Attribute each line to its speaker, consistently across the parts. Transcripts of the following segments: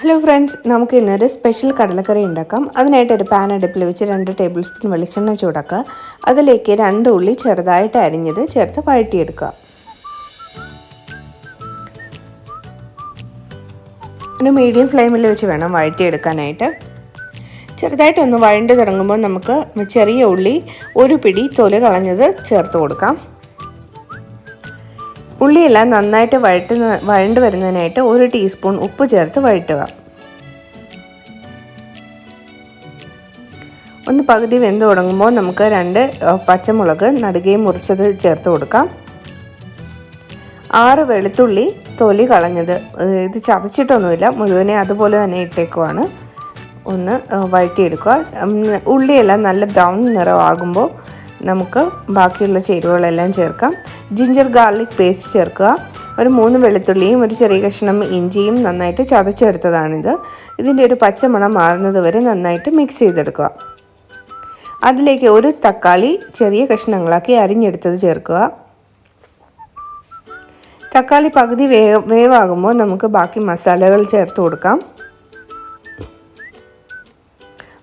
Speaker 1: Hello friends, നമുക്ക് ഇന്നൊരു special കടലക്കറി ഉണ്ടാക്കാം. അതിനായിട്ട് ഒരു പാൻ അടുപ്പിൽ വെച്ച് 2 ടേബിൾ സ്പൂൺ വെളിച്ചെണ്ണ ചൂടാക്കുക. അതിലേക്ക് 2 ഉള്ളി ചെറുതായിട്ട് അരിഞ്ഞത് ചേർത്ത് വഴറ്റിയെടുക്കുക. ഒരു മീഡിയം ഫ്ലെയിമിൽ വെച്ച് വേണം വഴറ്റിയെടുക്കാനായിട്ട്. ചെറുതായിട്ടൊന്ന് വഴണ്ട് തുടങ്ങുമ്പോൾ നമുക്ക് ചെറിയ ഉള്ളി ഒരു പിടി തൊലി കളഞ്ഞത് ചേർത്ത് കൊടുക്കാം. ഉള്ളിയെല്ലാം നന്നായിട്ട് വഴണ്ട് വരുന്നതിനായിട്ട് 1 ടീസ്പൂൺ ഉപ്പ് ചേർത്ത് വഴറ്റുക. ഒന്ന് പകുതി വെന്ത് തുടങ്ങുമ്പോൾ നമുക്ക് 2 പച്ചമുളക് നടുകെ മുറിച്ചത് ചേർത്ത് കൊടുക്കാം. 6 വെളുത്തുള്ളി തൊലി കളഞ്ഞത്, ഇത് ചതച്ചിട്ടൊന്നുമില്ല, മുഴുവനെ അതുപോലെ തന്നെ ഇട്ടേക്കുവാണ്. ഒന്ന് വഴറ്റിയെടുക്കുക. ഉള്ളിയെല്ലാം നല്ല ബ്രൗൺ നിറമാകുമ്പോൾ നമുക്ക് ബാക്കിയുള്ള ചേരുവകളെല്ലാം ചേർക്കാം. ജിഞ്ചർ ഗാർലിക് പേസ്റ്റ് ചേർക്കുക. ഒരു 3 വെളുത്തുള്ളിയും ഒരു ചെറിയ കഷ്ണം ഇഞ്ചിയും നന്നായിട്ട് ചതച്ചെടുത്തതാണിത്. ഇതിൻ്റെ ഒരു പച്ചമണം മാറുന്നത് വരെ നന്നായിട്ട് മിക്സ് ചെയ്തെടുക്കുക. അതിലേക്ക് ഒരു തക്കാളി ചെറിയ കഷ്ണങ്ങളാക്കി അരിഞ്ഞെടുത്തത് ചേർക്കുക. തക്കാളി പകുതി വേവാകുമ്പോൾ നമുക്ക് ബാക്കി മസാലകൾ ചേർത്ത് കൊടുക്കാം.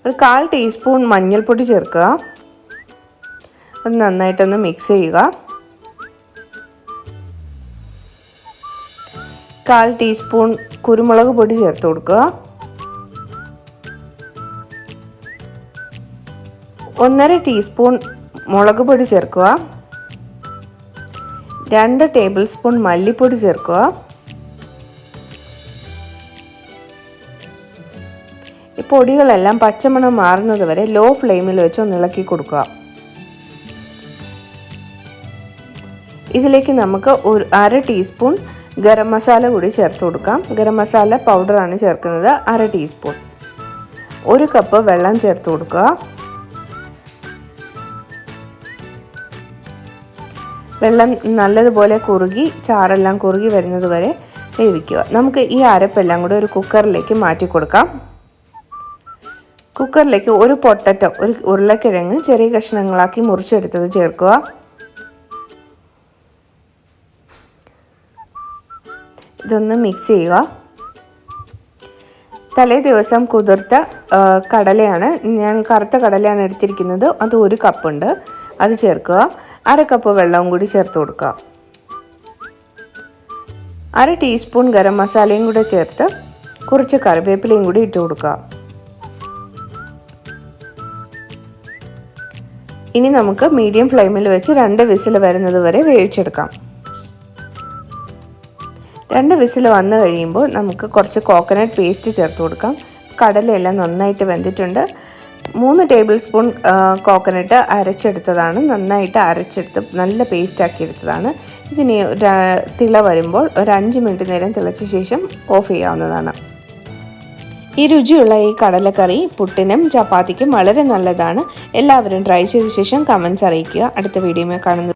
Speaker 1: ഒരു 1/4 ടീസ്പൂൺ മഞ്ഞൾപ്പൊടി ചേർക്കുക. അത് നന്നായിട്ടൊന്ന് മിക്സ് ചെയ്യുക. 1/4 ടീസ്പൂൺ കുരുമുളക് പൊടി ചേർത്ത് കൊടുക്കുക. 1/2 ടീസ്പൂൺ മുളക് പൊടി ചേർക്കുക. 2 ടേബിൾ സ്പൂൺ മല്ലിപ്പൊടി ചേർക്കുക. ഈ പൊടികളെല്ലാം പച്ചമണം മാറുന്നത് വരെ ലോ ഫ്ലെയിമിൽ വെച്ച് ഒന്ന് ഇളക്കി കൊടുക്കുക. ഇതിലേക്ക് നമുക്ക് 1/2 ടീസ്പൂൺ ഗരം മസാല കൂടി ചേർത്ത് കൊടുക്കാം. ഗരം മസാല പൗഡറാണ് ചേർക്കുന്നത്, 1/2 ടീസ്പൂൺ. 1 കപ്പ് വെള്ളം ചേർത്ത് കൊടുക്കുക. വെള്ളം നല്ലതുപോലെ കുറുകി ചാറെല്ലാം കുറുകി വരുന്നത് വരെ വേവിക്കുക. നമുക്ക് ഈ അരപ്പെല്ലാം കൂടി ഒരു കുക്കറിലേക്ക് മാറ്റി കൊടുക്കാം. കുക്കറിലേക്ക് 1 പൊട്ടറ്റോ, ഒരു ഉരുളക്കിഴങ്ങ് ചെറിയ കഷ്ണങ്ങളാക്കി മുറിച്ചെടുത്തത് ചേർക്കുക. ഇതൊന്ന് മിക്സ് ചെയ്യുക. തലേ ദിവസം കുതിർത്ത കടലയാണ്, ഞാൻ കറുത്ത കടലയാണ് എടുത്തിരിക്കുന്നത്. അത് 1 കപ്പുണ്ട്, അത് ചേർക്കുക. 1/2 കപ്പ് വെള്ളവും കൂടി ചേർത്ത് കൊടുക്കുക. 1/2 ടീസ്പൂൺ ഗരം മസാലയും കൂടെ ചേർത്ത് കുറച്ച് കറിവേപ്പിലയും കൂടി ഇട്ട് കൊടുക്കുക. ഇനി നമുക്ക് മീഡിയം ഫ്ലെയിമിൽ വെച്ച് 2 വിസിൽ വരുന്നത് വരെ വേവിച്ചെടുക്കാം. 2 വിസിൽ വന്നു കഴിയുമ്പോൾ നമുക്ക് കുറച്ച് കോക്കനട്ട് പേസ്റ്റ് ചേർത്ത് കൊടുക്കാം. കടലയെല്ലാം നന്നായിട്ട് വെന്തിട്ടുണ്ട്. 3 ടേബിൾ സ്പൂൺ കോക്കനട്ട് അരച്ചെടുത്തതാണ്, നന്നായിട്ട് അരച്ചെടുത്ത് നല്ല പേസ്റ്റ് ആക്കി എടുത്തതാണ്. ഇതിന് തിള വരുമ്പോൾ ഒരു 5 മിനിറ്റ് നേരം തിളച്ച ശേഷം ഓഫ് ചെയ്യാവുന്നതാണ്. ഈ രുചിയുള്ള ഈ കടലക്കറി പുട്ടിനും ചപ്പാത്തിക്കും വളരെ നല്ലതാണ്. എല്ലാവരും ട്രൈ ചെയ്ത ശേഷം കമൻറ്റ്സ് അറിയിക്കുക. അടുത്ത വീഡിയോയിൽ കാണുന്നത്